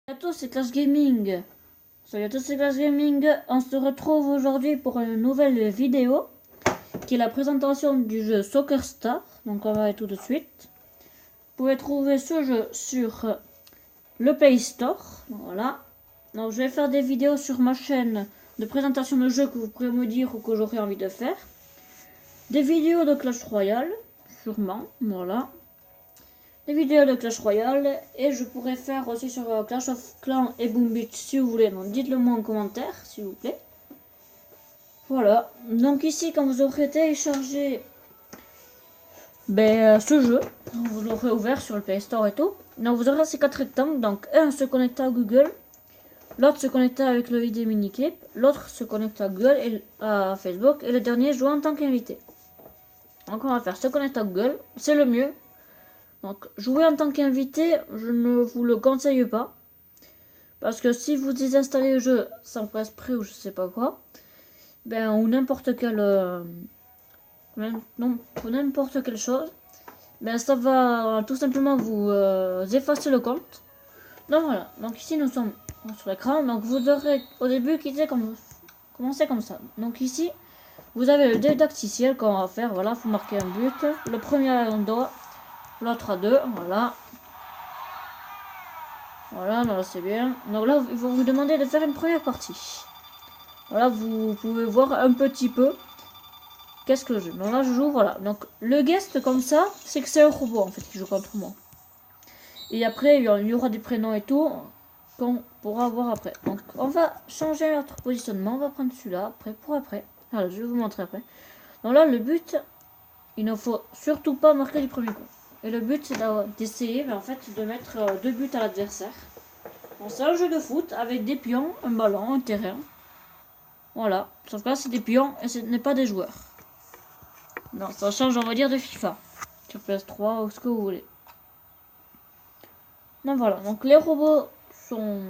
Salut à tous, c'est Clash Gaming. Salut à tous, c'est Clash Gaming. On se retrouve aujourd'hui pour une nouvelle vidéo qui est la présentation du jeu Soccer Star. Donc on va aller tout de suite. Vous pouvez trouver ce jeu sur le Play Store. Voilà. Donc je vais faire des vidéos sur ma chaîne de présentation de jeux que vous pourrez me dire ou que j'aurai envie de faire. Des vidéos de Clash Royale, sûrement. Voilà. Des vidéos de Clash Royale et je pourrais faire aussi sur Clash of Clans et Boom Beach si vous voulez. Donc dites-le moi en commentaire s'il vous plaît. Voilà. Donc ici quand vous aurez téléchargé ce jeu, vous l'aurez ouvert sur le Play Store et tout. Donc vous aurez ces 4 rectangles. Donc un se connecte à Google, l'autre se connecte avec le ID Miniclip, l'autre se connecte à Google et à Facebook et le dernier joue en tant qu'invité. Donc on va faire se connecter à Google, c'est le mieux. Donc, jouer en tant qu'invité, je ne vous le conseille pas. Parce que si vous désinstallez le jeu sans presse près ou je sais pas quoi, ou n'importe quelle n'importe quelle chose, ça va tout simplement vous effacer le compte. Donc voilà, donc ici nous sommes sur l'écran. Donc vous aurez au début commencer comme ça. Donc ici, vous avez le didacticiel qu'on va faire. Voilà, faut marquer un but. Le premier à un doigt. L'autre à 2, voilà. Voilà, là c'est bien. Donc là, ils vont vous demander de faire une première partie. Voilà, vous pouvez voir un petit peu qu'est-ce que je joue. Donc là, je joue, voilà. Donc le guest, comme ça, c'est que c'est un robot en fait qui joue contre moi. Et après, il y aura des prénoms et tout qu'on pourra voir après. Donc on va changer notre positionnement. On va prendre celui-là après pour après. Voilà, je vais vous montrer après. Donc là, le but, il ne faut surtout pas marquer du premier coup. Et le but, c'est d'essayer en fait de mettre 2 buts à l'adversaire. Bon, c'est un jeu de foot avec des pions, un ballon, un terrain. Voilà. Sauf que là, c'est des pions et ce n'est pas des joueurs. Non, ça change, on va dire, de FIFA. Sur PS3 ou ce que vous voulez. Donc voilà. Donc les robots sont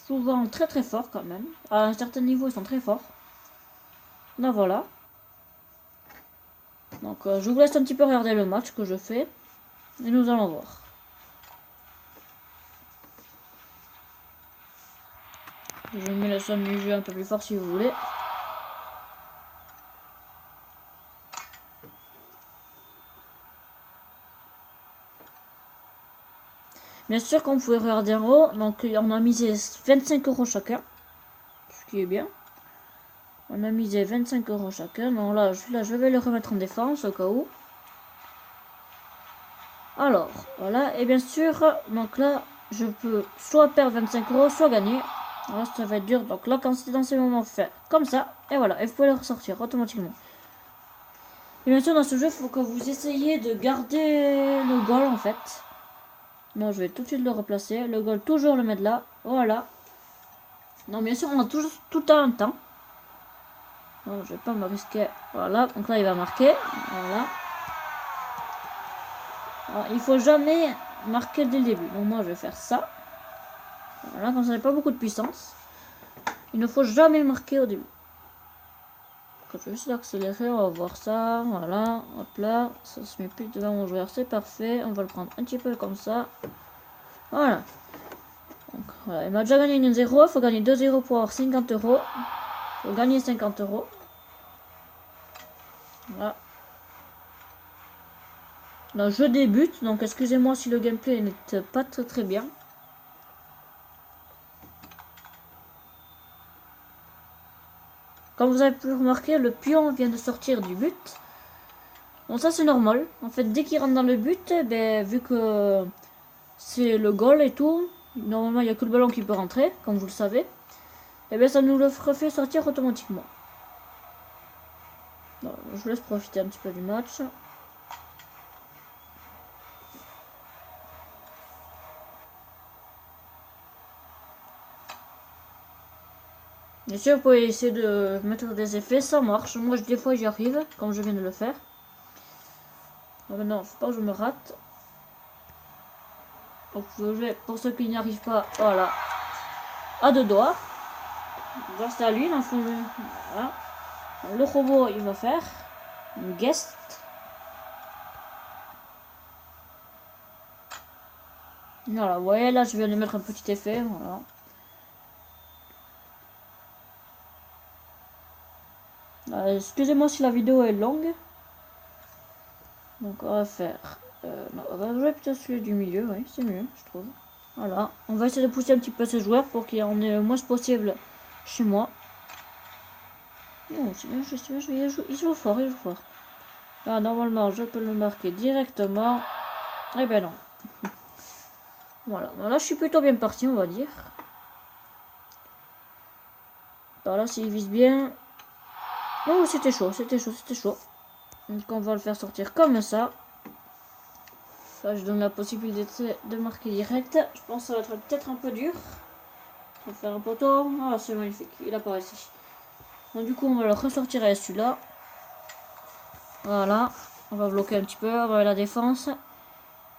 souvent très très forts quand même. À un certain niveau, ils sont très forts. Donc voilà. Donc je vous laisse un petit peu regarder le match que je fais. Et nous allons voir. Je mets le son du jeu un peu plus fort si vous voulez. Bien sûr qu'on pouvait regarder en haut, donc on a misé 25 € chacun, ce qui est bien. On a misé 25 € chacun, donc là je vais le remettre en défense au cas où. Alors, voilà, et bien sûr, donc là, je peux soit perdre 25 €, soit gagner. Voilà, ça va être dur, donc là, quand c'est dans ces moments, faire comme ça, et voilà, et vous pouvez le ressortir automatiquement. Et bien sûr, dans ce jeu, il faut que vous essayiez de garder le goal en fait. Bon, je vais tout de suite le replacer. Le goal, toujours le mettre là. Voilà. Non, bien sûr, on a toujours tout un temps. Non, je vais pas me risquer. Voilà. Donc là, il va marquer. Voilà. Alors, il faut jamais marquer dès le début. Donc moi, je vais faire ça. Voilà, comme ça n'a pas beaucoup de puissance. Il ne faut jamais marquer au début. Je vais juste accélérer. On va voir ça. Voilà. Hop là. Ça se met plus devant mon joueur. C'est parfait. On va le prendre un petit peu comme ça. Voilà. Donc, voilà, il m'a déjà gagné 1-0, il faut gagner 2-0 pour avoir 50 €. Il faut gagner 50 €. Voilà. Là, je débute, donc excusez-moi si le gameplay n'est pas très bien. Comme vous avez pu remarquer, le pion vient de sortir du but. Bon, ça c'est normal. En fait, dès qu'il rentre dans le but, vu que c'est le goal et tout, normalement il n'y a que le ballon qui peut rentrer, comme vous le savez. Et ça nous le refait sortir automatiquement. Donc, je vous laisse profiter un petit peu du match. Bien sûr, vous pouvez essayer de mettre des effets, ça marche. Moi, des fois, j'y arrive, comme je viens de le faire. Donc, non, faut pas que je me rate. Donc, pour ceux qui n'y arrivent pas, voilà. À 2 doigts. Grâce à lui, dans le fond, voilà. Le robot, il va faire une guest. Voilà, vous voyez, là, je viens de mettre un petit effet, voilà. Excusez-moi si la vidéo est longue. Donc, on va faire... non, on va jouer peut-être celui du milieu, oui, c'est mieux, je trouve. Voilà, on va essayer de pousser un petit peu ces joueurs pour qu'il y en ait le moins possible chez moi. Non, c'est bien, il joue fort, il joue fort. Là, normalement, je peux le marquer directement. Eh ben non. Voilà, là, je suis plutôt bien parti, on va dire. Par là, s'il vise bien... Oh, c'était chaud, c'était chaud, c'était chaud. Donc, on va le faire sortir comme ça. Là, je donne la possibilité de marquer direct. Je pense que ça va être peut-être un peu dur. On va faire un poteau. Ah, c'est magnifique, il apparaît ici. Donc, du coup, on va le ressortir à celui-là. Voilà, on va bloquer un petit peu, on va la défense.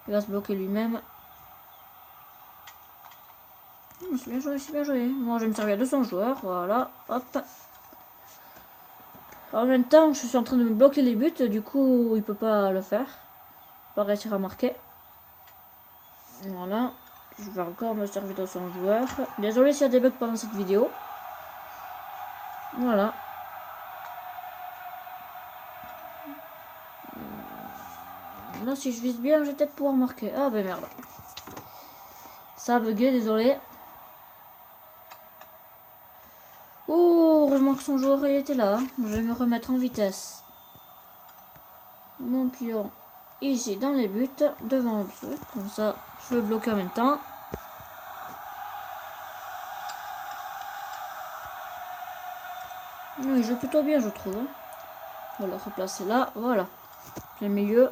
Il va se bloquer lui-même. C'est bien joué, c'est bien joué. Moi, je vais me servir de son joueur. Voilà, hop. En même temps, je suis en train de me bloquer les buts. Du coup, il peut pas le faire. Pas réussir à marquer. Voilà. Je vais encore me servir de son joueur. Désolé s'il y a des bugs pendant cette vidéo. Voilà. Là, si je vise bien, je vais peut-être pouvoir marquer. Ah, ben merde. Ça a bugué, désolé. Oh, heureusement que son joueur il était là. Je vais me remettre en vitesse. Mon pion ici dans les buts, devant le but. Comme ça, je vais bloquer en même temps. Oui, il joue plutôt bien, je trouve. On va le replacer là. Voilà. Le milieu.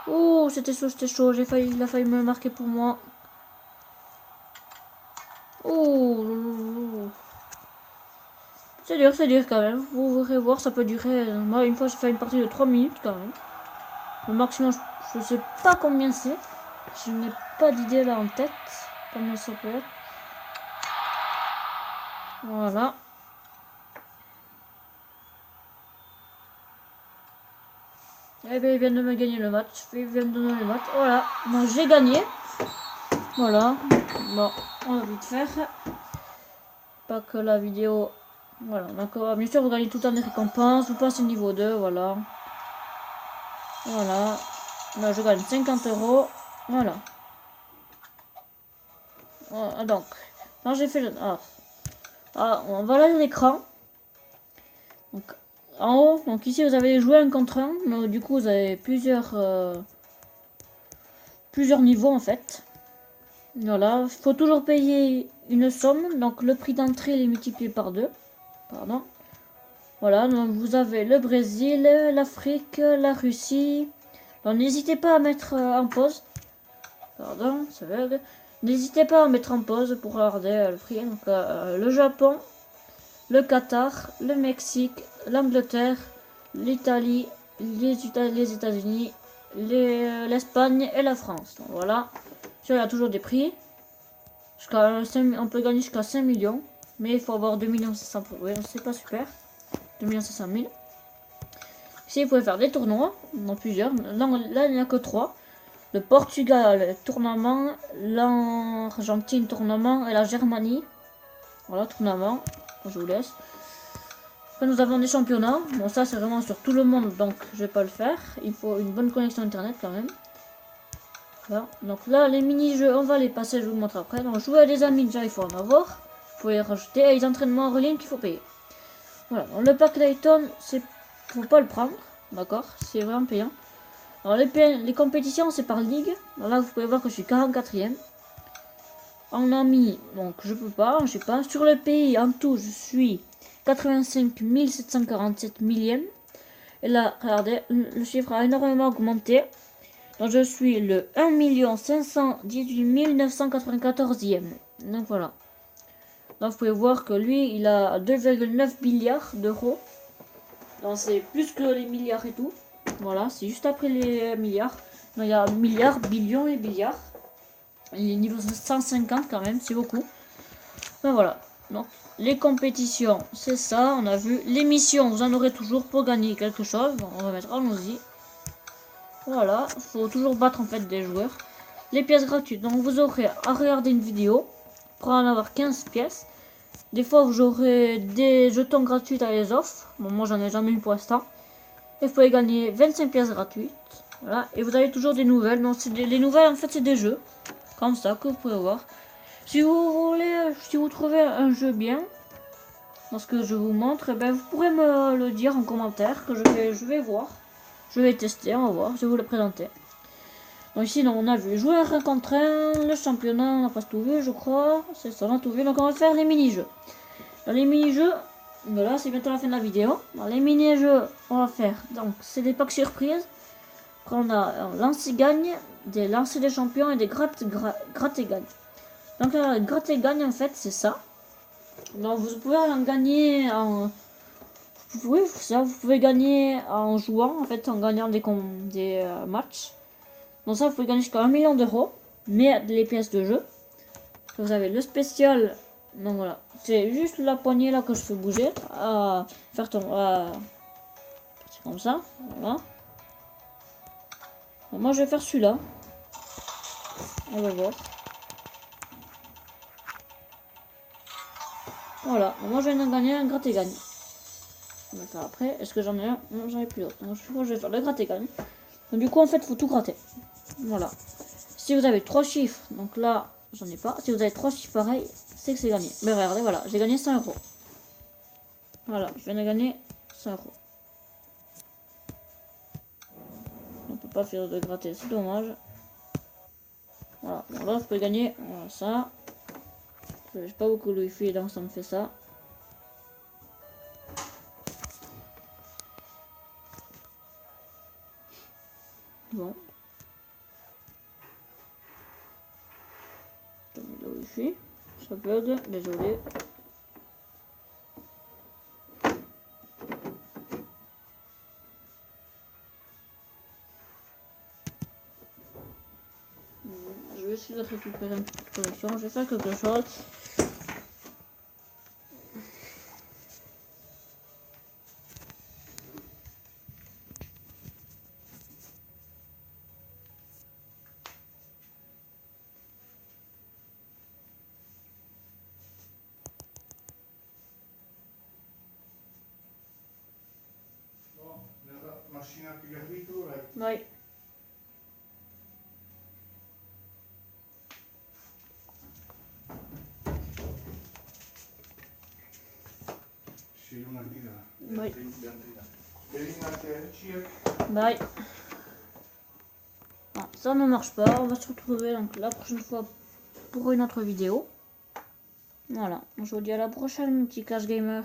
Oh, c'était chaud, c'était chaud. Il a failli me marquer pour moi. Oh, c'est dur quand même. Vous verrez voir, ça peut durer. Moi, une fois, j'ai fait une partie de 3 minutes quand même. Le maximum, je sais pas combien c'est. Je n'ai pas d'idée là en tête. Combien ça peut être. Voilà. Eh bien, il vient de me gagner le match. Il vient de me donner le match. Voilà. Moi, j'ai gagné. Voilà. Bon, on va vite faire. Pas que la vidéo... Voilà, d'accord. Bien sûr, vous gagnez tout le temps des récompenses. Vous passez niveau 2, voilà. Voilà. Là, je gagne 50 €. Voilà. Voilà, donc, quand j'ai fait le... on va là l'écran. Donc, en haut, donc ici, vous avez joué un contre un. Donc, du coup, vous avez plusieurs niveaux, en fait. Voilà. Il faut toujours payer une somme. Donc, le prix d'entrée est multiplié par 2. Pardon. Voilà, donc vous avez le Brésil, l'Afrique, la Russie. Donc n'hésitez pas à mettre en pause. Pardon, ça bug. N'hésitez pas à mettre en pause pour regarder le prix. Donc le Japon, le Qatar, le Mexique, l'Angleterre, l'Italie, les États-Unis, l'Espagne et la France. Donc, voilà. Il y a toujours des prix. On peut gagner jusqu'à 5 millions. Mais il faut avoir 2 500 000 €. Oui, c'est pas super. 2 500 000. Ici, vous pouvez faire des tournois, dans plusieurs. Là, il n'y a que 3. Le Portugal, tournement. L'Argentine, tournement. Et la Germanie. Voilà, tournement. Je vous laisse. Après, nous avons des championnats. Bon, ça, c'est vraiment sur tout le monde, donc je vais pas le faire. Il faut une bonne connexion internet quand même. Voilà. Donc là, les mini-jeux, on va les passer, je vous montre après. Donc, jouer à des amis, déjà, il faut en avoir. Vous pouvez les rajouter. Et les entraînements en ligne qu'il faut payer. Voilà, donc le pack Layton, c'est faut pas le prendre, d'accord, c'est vraiment payant. Alors les compétitions, c'est par ligue. Alors là, vous pouvez voir que je suis 44e. En ami, donc je peux pas, je sais pas. Sur le pays, en tout, je suis 85 747 millième. Et là, regardez, le chiffre a énormément augmenté. Donc je suis le 1 518 994e. Donc voilà. Donc vous pouvez voir que lui, il a 2,9 milliards d'euros. Donc c'est plus que les milliards et tout. Voilà, c'est juste après les milliards. Donc il y a milliards, billions et milliards. Il est niveau 150 quand même, c'est beaucoup. Ben voilà. Donc les compétitions, c'est ça, on a vu. Les missions, vous en aurez toujours pour gagner quelque chose. Donc on va mettre allons-y. Voilà, il faut toujours battre en fait des joueurs. Les pièces gratuites, donc vous aurez à regarder une vidéo pour en avoir 15 pièces. Des fois vous aurez des jetons gratuits à les offres. Bon, moi j'en ai jamais eu pour l'instant. Et vous pouvez gagner 25 pièces gratuites. Voilà, et vous avez toujours des nouvelles. Donc les nouvelles en fait c'est des jeux. Comme ça que vous pouvez voir. Si vous voulez, si vous trouvez un jeu bien, dans ce que je vous montre, ben vous pourrez me le dire en commentaire que je vais voir. Je vais tester, on va voir, je vais vous le présenter. Donc ici, on a vu jouer 1 contre 1, le championnat, on n'a pas tout vu, je crois. C'est ça, on a tout vu. Donc on va faire les mini-jeux. Dans les mini-jeux, ben là c'est bientôt la fin de la vidéo. Dans les mini-jeux, on va faire, donc c'est des packs surprises. Après on a un lance-gagne, des lancers des champions et des gratte et gagne. Donc là, gratte et gagne en fait, c'est ça. Donc vous pouvez en gagner en... Oui, ça, vous pouvez gagner en jouant, en fait, en gagnant des matchs. Donc ça, vous pouvez gagner jusqu'à 1 million d'euros, mais les pièces de jeu. Vous avez le spécial, donc voilà, c'est juste la poignée là que je fais bouger, à faire tomber, c'est comme ça, voilà. Donc moi je vais faire celui-là, on va voir. Voilà, donc moi je viens de gagner un gratte et gagne. On va faire après, est-ce que j'en ai un? Non, j'en ai plus d'autres, donc je vais faire le gratte et gagne. Donc du coup en fait, il faut tout gratter. Voilà. Si vous avez 3 chiffres, donc là, j'en ai pas. Si vous avez 3 chiffres pareils, c'est que c'est gagné. Mais regardez, voilà, j'ai gagné 100 euros. Voilà, je viens de gagner 100 euros. On peut pas faire de gratter, c'est dommage. Voilà, donc là, je peux gagner voilà, ça. J'ai pas beaucoup de wifi, donc ça me fait ça. Bon. J'ai mis le wifi. Ça bug, désolé. Je vais essayer de récupérer une petite connexion. Je vais faire quelque chose. Machine a pigliato, right? Oui. Sì, una guida. Oui. Bye. Bye. Ah, ça ne marche pas. On va se retrouver donc la prochaine fois pour une autre vidéo. Voilà. Je vous dis à la prochaine, mon petit Cash Gamer.